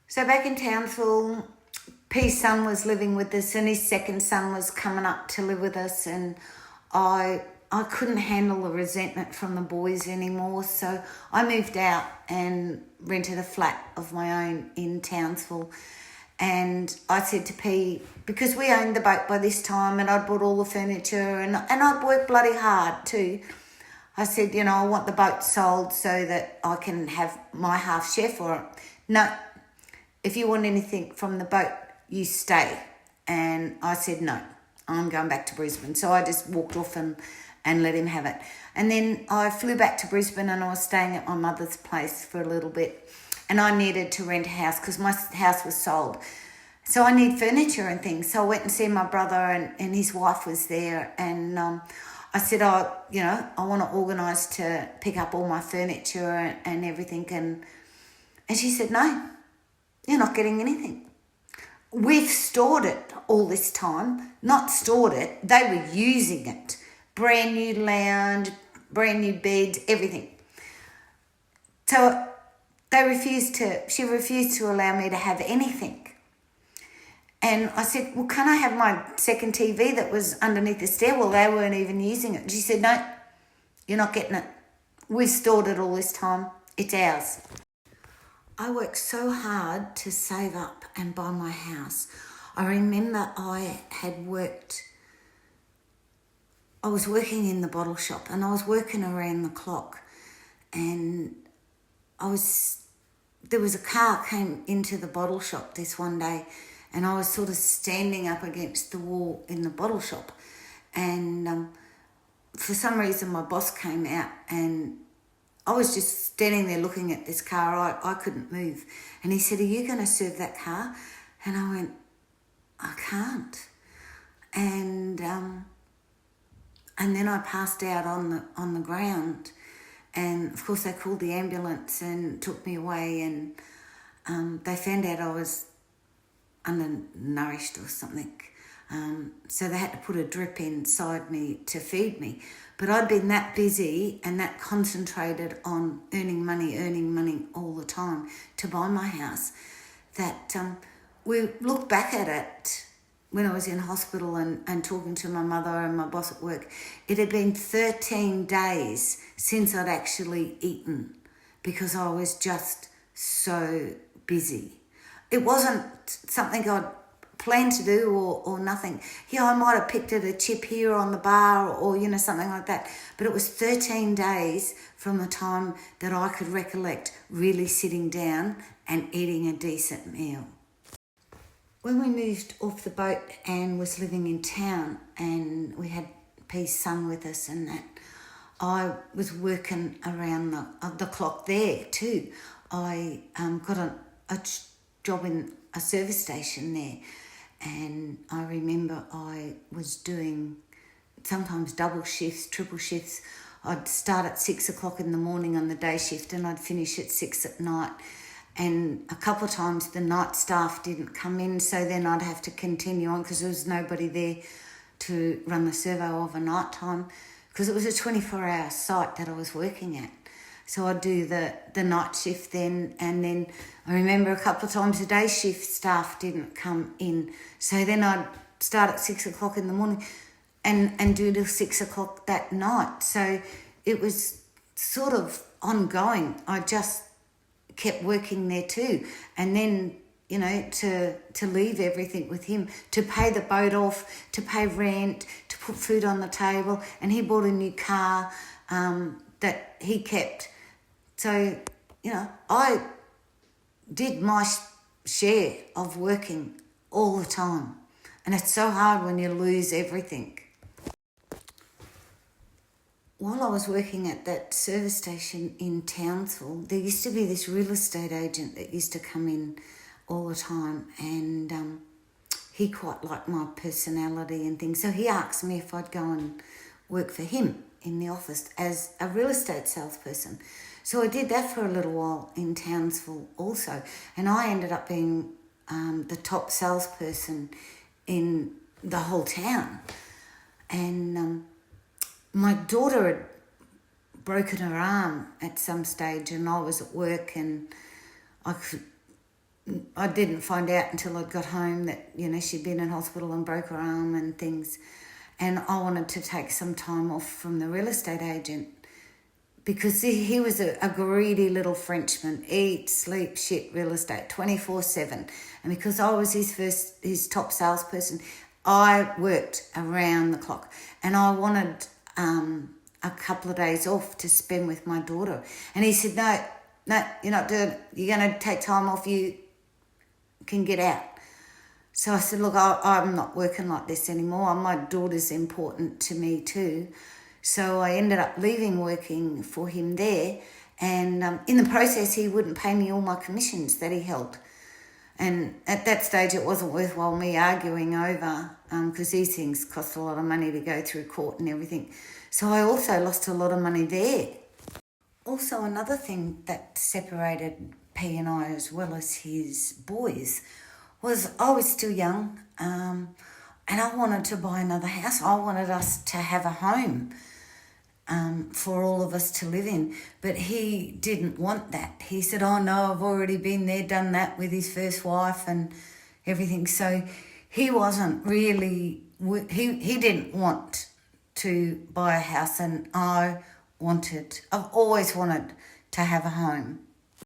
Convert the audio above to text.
So back in Townsville, P's son was living with us and his second son was coming up to live with us, and I couldn't handle the resentment from the boys anymore, so I moved out and rented a flat of my own in Townsville. And I said to P, because we owned the boat by this time and I'd bought all the furniture and I'd worked bloody hard too. I said, I want the boat sold so that I can have my half share for it. No, if you want anything from the boat, you stay. And I said, no, I'm going back to Brisbane. So I just walked off and let him have it. And then I flew back to Brisbane and I was staying at my mother's place for a little bit. And I needed to rent a house because my house was sold. So I need furniture and things. So I went and see my brother and his wife was there. And I said, I want to organise to pick up all my furniture and everything. And she said, no, you're not getting anything. We've stored it all this time. Not stored it, they were using it. Brand new lounge, brand new beds, everything. So she refused to allow me to have anything. And I said, well, can I have my second TV that was underneath the stairwell? They weren't even using it. She said, no, you're not getting it. We've stored it all this time. It's ours. I worked so hard to save up and buy my house. I remember I was working in the bottle shop and I was working around the clock, and there was a car came into the bottle shop this one day, and I was sort of standing up against the wall in the bottle shop, and for some reason my boss came out and I was just standing there looking at this car. I couldn't move. And he said, are you going to serve that car? And I went, I can't. And then I passed out on the ground. And of course they called the ambulance and took me away, and they found out I was undernourished or something. So they had to put a drip inside me to feed me. But I'd been that busy and that concentrated on earning money all the time to buy my house that we look back at it when I was in hospital and talking to my mother and my boss at work. It had been 13 days since I'd actually eaten because I was just so busy. It wasn't something I'd planned to do or nothing. I might have picked at a chip here on the bar or something like that. But it was 13 days from the time that I could recollect really sitting down and eating a decent meal. When we moved off the boat and was living in town and we had P's son with us and that, I was working around the clock there too. I got a job in a service station there, and I remember I was doing sometimes double shifts, triple shifts. I'd start at 6 o'clock in the morning on the day shift and I'd finish at 6 at night. And a couple of times the night staff didn't come in, so then I'd have to continue on because there was nobody there to run the servo overnight time because it was a 24-hour site that I was working at. So I'd do the night shift then, and then I remember a couple of times the day shift staff didn't come in. So then I'd start at 6 o'clock in the morning and do till 6 o'clock that night. So it was sort of ongoing. I just kept working there too. And then, to leave everything with him, to pay the boat off, to pay rent, to put food on the table. And he bought a new car that he kept. So, I did my share of working all the time. And it's so hard when you lose everything. While I was working at that service station in Townsville, there used to be this real estate agent that used to come in all the time, and he quite liked my personality and things. So he asked me if I'd go and work for him in the office as a real estate salesperson. So I did that for a little while in Townsville also, and I ended up being the top salesperson in the whole town. And my daughter had broken her arm at some stage, and I was at work and I I didn't find out until I got home that, she'd been in hospital and broke her arm and things. And I wanted to take some time off from the real estate agent because he was a greedy little Frenchman. Eat, sleep, shit, real estate, 24/7. And because I was his top salesperson, I worked around the clock. And I wanted a couple of days off to spend with my daughter. And he said, no, you're not doing it. You're going to take time off. You can get out. So I said, look, I'm not working like this anymore. My daughter's important to me too. So I ended up leaving working for him there. And in the process, he wouldn't pay me all my commissions that he held. And at that stage, it wasn't worthwhile me arguing over, because these things cost a lot of money to go through court and everything. So I also lost a lot of money there. Also, another thing that separated P and I as well as his boys was I was still young, and I wanted to buy another house. I wanted us to have a home for all of us to live in. But he didn't want that. He said, oh no, I've already been there, done that with his first wife and everything. So he wasn't really, he didn't want to buy a house, and I've always wanted to have a home.